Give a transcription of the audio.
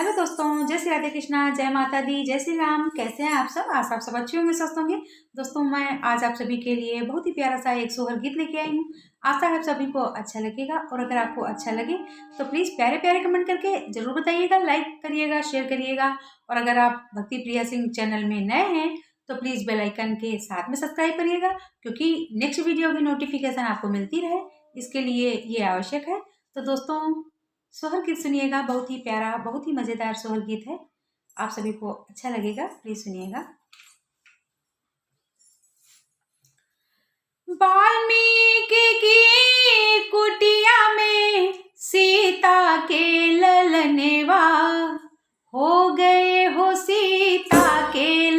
Hello दोस्तों, जय श्री राधे कृष्णा, जय माता दी, जय श्री राम। कैसे हैं आप सब? आज आप सब अच्छे होंगे, स्वस्थ होंगे। दोस्तों, मैं आज आप सभी के लिए बहुत ही प्यारा सा एक सोहर गीत लेके आई हूँ। आशा है आप सभी को अच्छा लगेगा, और अगर आपको अच्छा लगे तो प्लीज़ प्यारे प्यारे कमेंट करके जरूर बताइएगा, लाइक करिएगा, शेयर करिएगा। और अगर आप भक्ति प्रिया सिंह चैनल में नए हैं तो प्लीज़ बेल आइकन के साथ में सब्सक्राइब करिएगा, क्योंकि नेक्स्ट वीडियो की नोटिफिकेशन आपको मिलती रहे, इसके लिए ये आवश्यक है। तो दोस्तों, सोहर गीत सुनिएगा, बहुत ही प्यारा, बहुत ही मज़ेदार सोहर गीत है। आप सभी को अच्छा लगेगा, प्लीज सुनिएगा। वाल्मीकि की कुटिया में सीता के ललनेवा, हो गए हो सीता के